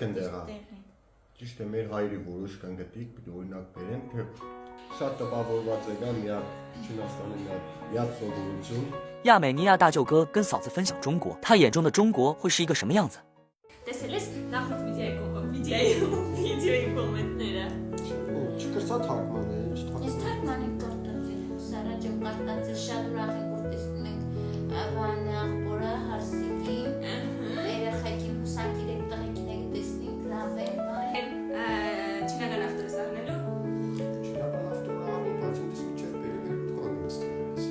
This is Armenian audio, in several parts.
ընդեղա։ Ճիշտ է, մեր հայրի որոշ կան գտիկ, պիտի օրինակ բերեմ, թե շատ տպավորված է գա մի հատ Չինաստանի մի հատ սովորություն։亚美尼亚大舅哥跟嫂子分享中国，他眼中的中国会是一个什么样子？ Տեսել ես նախորդ վիդեոյի կոմենտները։ Չկրծա թարգման է, ինչ Ես թարգման եմ կարտացել, Սարաջով կարտացել, շատ ուրախ եմ, որ տեսնում ենք Վան աղբորը, Հարսիկին, երեխեքին, մուսակիրեք, տղեկին եք տեսնենք, լավ է, Չինական ավտորը սաղնելու։ Չինական ավտորը անի, բայց ինձ միջև բերել է կողմ ես տիրես։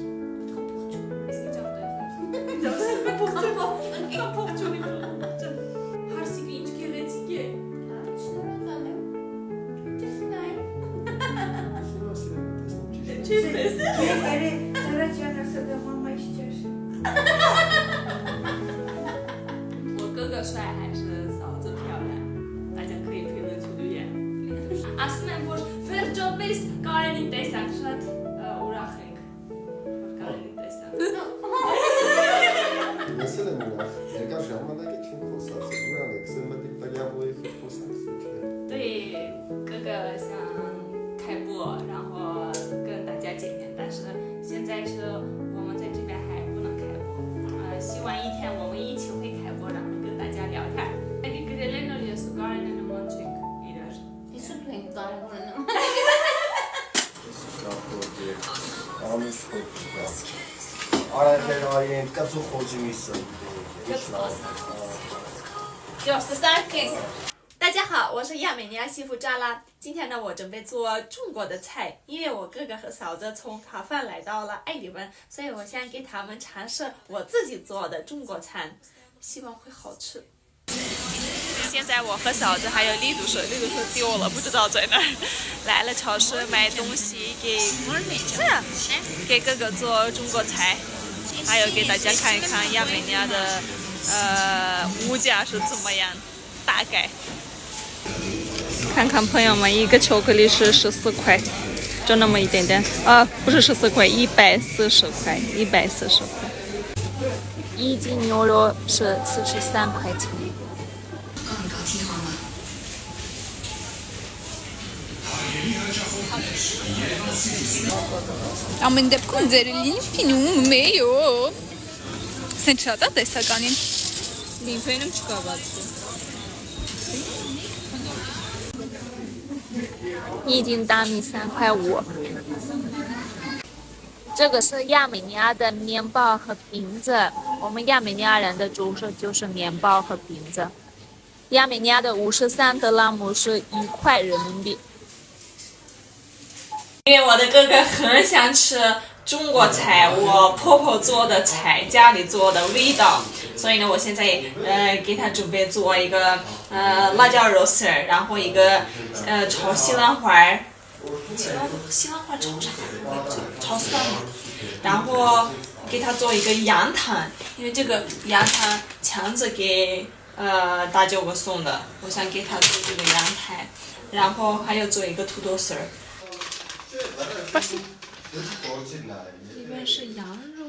Ես ինչ ավտորը։ Հարսիկը ինչ գեղեցիկ է։ շնորհակալ եմ, տեսնայ։ Չես տեսել։ Սարաջան ասել է մամա իշճեր։ 我哥哥帅还是嫂子漂亮？大家可以评论区留言。Ասում եմ, որ վերջապես Կարենին տեսանք, շատ ուրախ ենք, որ Կարենին տեսանք։ Ես էլ եմ ուրախ, երկար ժամանակ է չեմ խոսացել, ուրախ եք, սեմ մտիկ տագյավորի խոսացել չէ։ 对，哥哥想开播，然后跟大家见面，但是现在是我们在这边还不能开播。希望一天我们一起会开播，然后跟大家聊天。那个格雷诺也是高人的monchik，一点是。 Ես ու դու ենք կարևորը նամ։ Ամիս Արայր այեն կացու խոջի միսը։ 93。大家好，我是亚美尼亚媳妇扎拉。今天呢，我准备做中国的菜，因为我哥哥和嫂子从卡饭来到了爱里文，所以我先给他们尝试我自己做的中国餐，希望会好吃。现在我和嫂子还有丽度说丢了，不知道在哪儿。来了超市买东西给哥哥做中国菜，还有给大家看一看亚美尼亚的物价是怎么样，大概。看看朋友们，一个巧克力是14块，就那么一点点啊，不是14块，140块，140块。一斤牛肉是43块钱。 Ամեն դեպքում ձեր լինում մեյո։ Սեն շատ է տեսականին։ Լինփենում չկա բացի։ 一斤大米3块5。这个是亚美尼亚的面包和饼子，我们亚美尼亚人的主食就是面包和饼子。亚美尼亚的53德拉姆是1块人民币。因为我的哥哥很想吃中国菜，我婆婆做的菜，家里做的味道，所以呢，我现在给他准备做一个辣椒肉丝儿，然后一个炒西兰花，西兰花炒啥？炒蒜嘛。然后给他做一个羊汤，因为这个羊汤强子给大舅哥送的，我想给他做这个羊汤，然后还有做一个土豆丝儿。 里面是羊肉，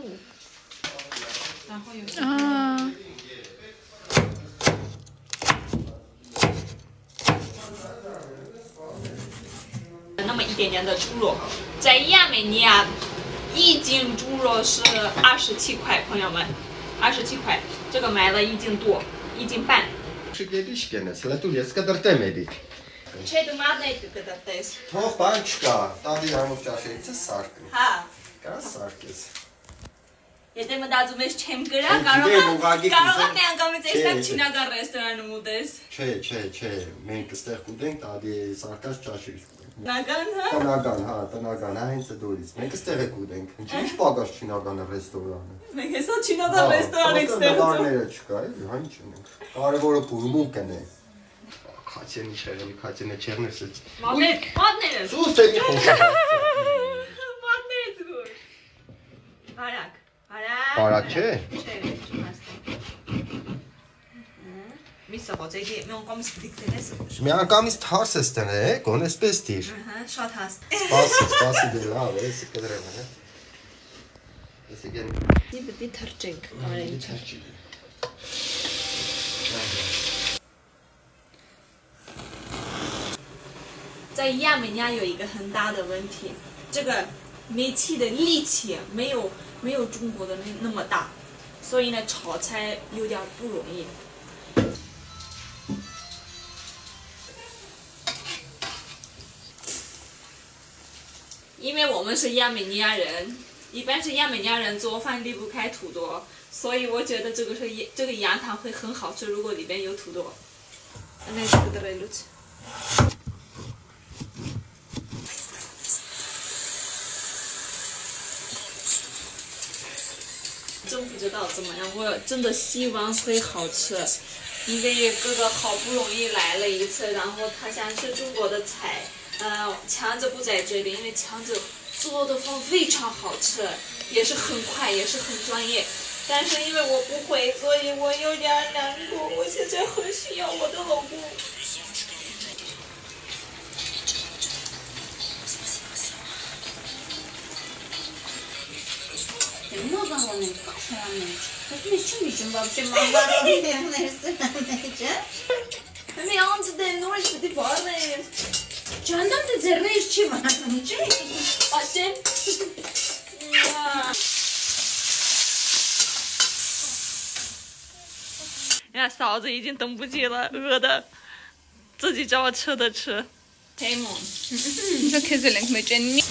然后有那么一点点的猪肉，在亚美尼亚1斤猪肉是27块，朋友们，27块，这个买了1斤多，1斤半。 Չէ դու մատներ կգտես։ Թող բան չկա, տաղի համով ճաշերից է սարկն։ Հա։ Կա սարկես։ Եթե մտածում ես չեմ կրա, կարող է անգամից այստեղ չինական ռեստորանում ուտես։ Չէ, մենք այստեղ կուտենք, տաղի սարկած ճաշերից կուտենք։ Տնական, հա։ Տնական, հա, հենց դուրից։ Մենք այստեղ է կուտենք։ Ինչ պակաս չինական ռեստորանը։ Մենք հեսա չինական ռեստորան եք ստեղծում։ Նավարները չկա, հա ինչ ունենք։ Կարևորը բուրմունքն է։ Քաչենի չեղելի, քաչենը չեղներս է։ Մատները։ Սուս է մի խոսա։ Մատները զգուր։ Արակ։ Արակ չէ։ Չէ, չմաստը։ Մի սողոց, էգի մի անգամից պիտիքտեն ես։ Մի անգամից թարս ես տնե, գոն էսպես դիր։ Շատ հաստ։ Սպասի դե լավ, էսի կդրեմ, հա։ Էսի գեն։ Դի պիտի թրջենք, կարեն։ 在亚美尼亚有一个很大的问题，这个煤气的力气没有中国的那么大，所以呢炒菜有点不容易。因为我们是亚美尼亚人，一般是亚美尼亚人做饭离不开土豆，所以我觉得这个羊汤会很好吃，如果里边有土豆。那这个来录制。真不知道怎么样，我真的希望会好吃，因为哥哥好不容易来了一次，然后他想吃中国的菜，强子不在这里，因为强子做的饭非常好吃，也是很快，也是很专业，但是因为我不会，所以我有点难过，我现在很需要我的老公。Много вони пахнуть. От ми чуємо вообще мамарові несеться. Ми анці де ночі ти парне. Candan da zerre işçi var. Açın. 呀，嫂子已经等不及了，饿的自己找吃的吃。Tamam. اینجا kezelek mecenni.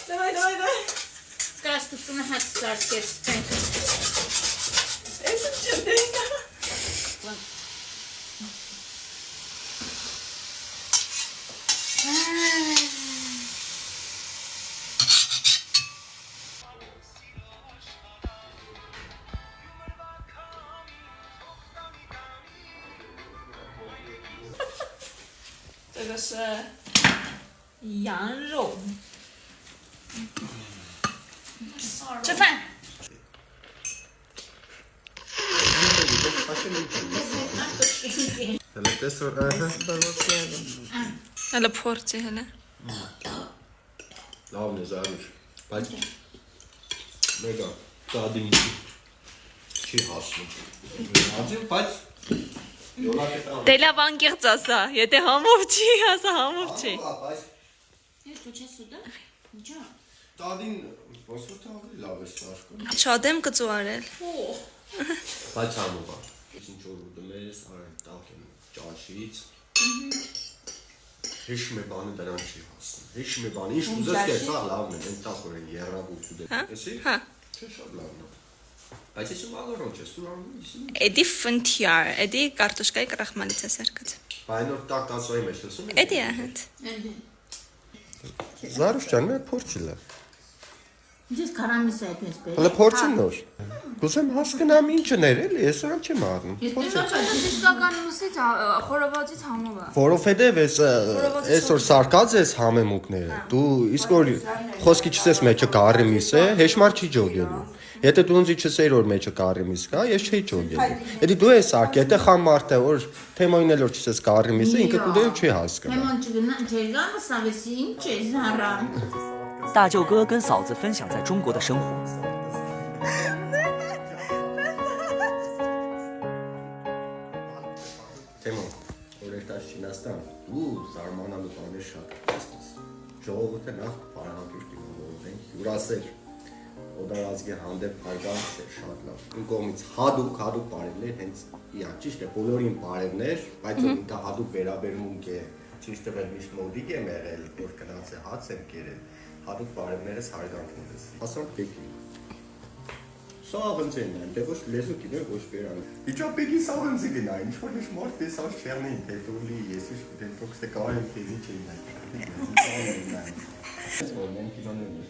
Давай. Kas tutun hatta kestin. Esin çöpeyim. 这个是羊肉。吃饭。 Hele porsiya hele. Լավն է զարուր, բայց մեկա ծադին չի հասնում։ Ածի, բայց յոլակետան։ Դելավան կեղծասա, եթե համով չի, ասա համով չի։ Բայց Ești ce sudă? Ce? ծադին ոնց որ ավելի լավ է սարքում։ Շատ եմ կծուարել։ Բայց համով է։ Ինչ որ ուտում ես, արել տակ եմ ճաշից։ Հիշում է բանը դրան չի հասնում։ Հիշում է բանը, ինչ ուզես կեր, սա լավն է, են տակ օրեն երրավ ուտու դե։ Էսի։ Հա։ Չէ շատ լավն է։ Բայց ես մալորոջ ես, դու անում ես։ Էդի ֆնթիար, էդի կարտոշկայի կրախմանից է սարկած։ Բայց նոր տակ կացվայի մեջ լսում ես։ Էդի է հենց։ Զարուշ ջան, մեր փորձիլ է։ Դες karamisa etmesi be. Հələ փորձին նոր։ Կուզեմ հասկանամ ինչն էր էլի, ես նրան չեմ առնում։ Իսկականությունից խորովածից համով է։ Որովհետև այսօր սարկած ես համեմուկները։ Դու իսկ որ խոսքի չսես մեջը կարիմիս է, հեշմար չի ջոգելու։ Եթե դու ինձ չսեր որ մեջը կարիմիս կա, ես չէի ջոգելու։ Եթե դու ես սարք, եթե խամ մարդ է որ թեմային էլ որ չսես կարիմիս է, ինքը դու չի հասկանա։ Hemen çıkın, telgan savesi ince zara. 大舅哥跟嫂子分享在中国的生活。 Թեմա, օրերտաշ Չինաստան, ու զարմանալու բաներ շատ կստես։ Ժողովուրդը նախ բարահանքիր դիմավորեն, հյուրասեր, օդարազգի հանդեպ հարգանք է շատ լավ։ Իմ կողմից հադուկ բարևներ, հենց իա, ճիշտ է, բոլորին բարևներ, բայց որ ինքը հադուկ վերաբերմունք է, ցույց տվել միշտ մոդիկ եմ եղել, որ գնաց է հաց եմ կերել, հադուկ բարևներս հարգանքներ ես։ Հասանք Պեկին։ Սաղընձ են են, դե ոչ լեզուքին է, ոչ բերան։ Իջապեկի սաղընձի գնա, ինչ-որ հիշ մարդ տեսավ չեղնին, հետուլի, ես իչ կտեն տոքս է կարեմ կեզի չէին նայք։ Ես որ մենք իվաներն ես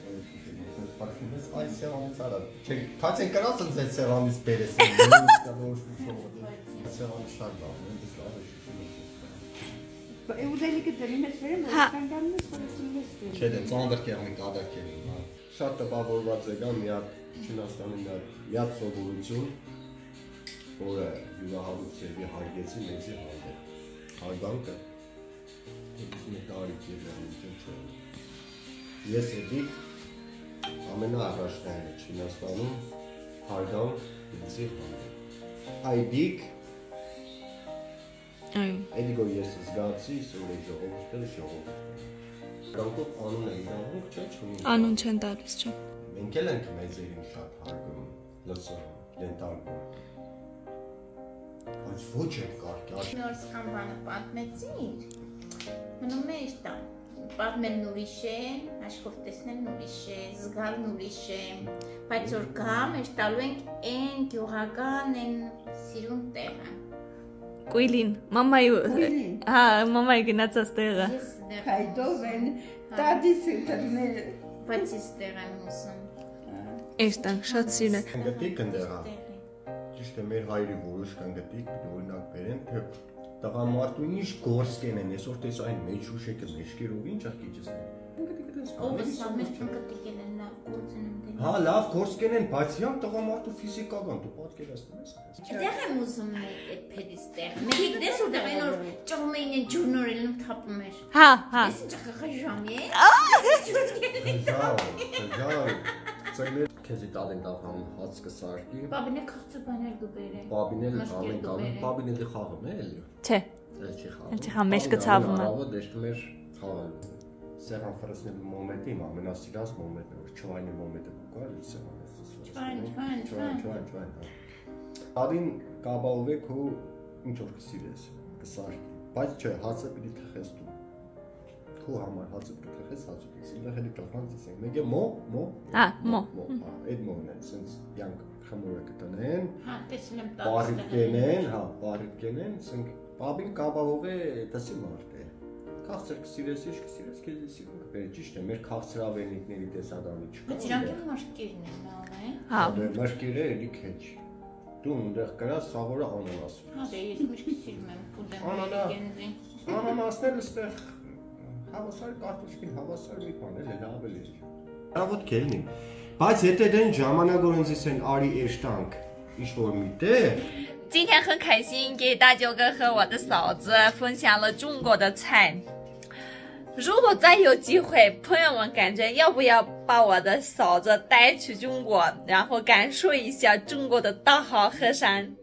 պարքին ես, այ սեղանից արա, կաց են կրած ընձ այդ սեղանից բերես են, սեղանի շատ լավ, ես լավ է Չէ դե ծանդր կեղնիկ ադար կեղնիկ Շատ տպավորված եկա մի հատ Չինաստանի մի հատ սովորություն որը յուրահատուկ ձևի հարգեցի մեզի հանդեպ հարգանքը մի տարիք ես եկի ամենաառաջնայինը Չինաստանում հարգանք մեզի հանդեպ այդիկ Այո։ Էլի գո ես զգացի, որ ժողովուրդը ժողովուրդ։ Դրանքով անուն է դառնում, չէ՞ չունի։ Անուն չեն տալիս, չէ։ Մենք էլ ենք մեծերին շատ հարգում, լսում, դենտալում։ Բայց ոչ է կարճ։ Նոր սկամբանը պատմեցին, մնում է իշտան, պատմելն ուրիշ է, աշխով տեսնելն ուրիշ է, զգալն ուրիշ է, բայց որ գամ, իշտալու ենք են գյուղական, են սիրուն տեղը։ Կույլին, մամայի, հա, մամայի գնացած տեղը։ Ես դեղ Հայդով են տադիս դրնել բայց ես դեղ եմ ուսում։ Էստան շատ սիրուն է։ Գտիկ ընդեղա։ Ճիշտ է, մեր հայրի որոշ կան գտիկ, օրինակ բերեն, թե տղամարդու ինչ գործ կենեն, այսօր տես այն մեջ ուշեկը մեջքերով ինչ աղ կիջեսնեն։ Ով է սա մեր կնկտիկ են նա գործն եմ դեն։ Հա, լավ գործ կենեն, բայց իհան տղամարդու ֆիզիկական, դու պատկերացնում ես։ Դեղ եմ ուսում այդ փեդիս տեղ։ Մենք դες ու դեղ են որ ճողում էին են ջուրնորելն ու թափում էր։ Հա, հա։ Ես ինչ խխժամի է։ Ծայներ քեզի տալեն տաղան հաց կսարկի։ Բաբինը քաղցր բաներ դու բերե։ Բաբինել Մաշկեր ամեն դու կալը, բերե։ բաբինել խաղում է էլի։ Չէ։ Էլ չի խաղում։ Էլ չի խաղում, մեջքը ցավում է։ Ահա դեշտում էր խաղալու։ Սեղան ֆրեսնելու մոմենտը իմ ամենասիրած մոմենտն է, որ չվայնի մոմենտը կա, սեղանը։ Չվայն։ Բաբին կաբաուվեք ու ինչ որ կսիրես, կսարկի։ Բայց չէ, հացը պիտի թխես դու։ Քո համար հացը պիտի թխես, հացը պիտի սիրել էլի տղան ծեսենք։ Մենք մո։ Հա, մո։ Հա, այդ մոն է, sense յանք խմորը կտնեն։ Հա, տեսել եմ Բարիք կենեն, հա, բարիք կենեն, ասենք, բաբին կաբավով է, դասի մարդ է։ Քաղցր կսիրես, ինչ կսիրես, քեզ սիրուն կբերի, ճիշտ է, մեր քաղցրավենիքների տեսադանի չկա։ Բայց իրանք էլ մաշկերն են լավ է։ Հա։ Դե մաշկերը էլի քեջ։ Դու ունդեղ կրած սաղորը անանաս։ Հա, դե ես միշտ սիրում եմ կուդեմ Անանա։ գենզի։ Անանասներ ստեղ հավասար կարտոշկին, հավասար մի բան էլ լավ էլ է։ Լավոտ կելնի։ Բայց եթե դեն ժամանակ որ ինձ են արի էշտանք, ինչ որ մի տեղ 今天很开心，给大舅哥和我的嫂子分享了中国的菜。如果再有机会，朋友们感觉要不要把我的嫂子带去中国，然后感受一下中国的大好河山？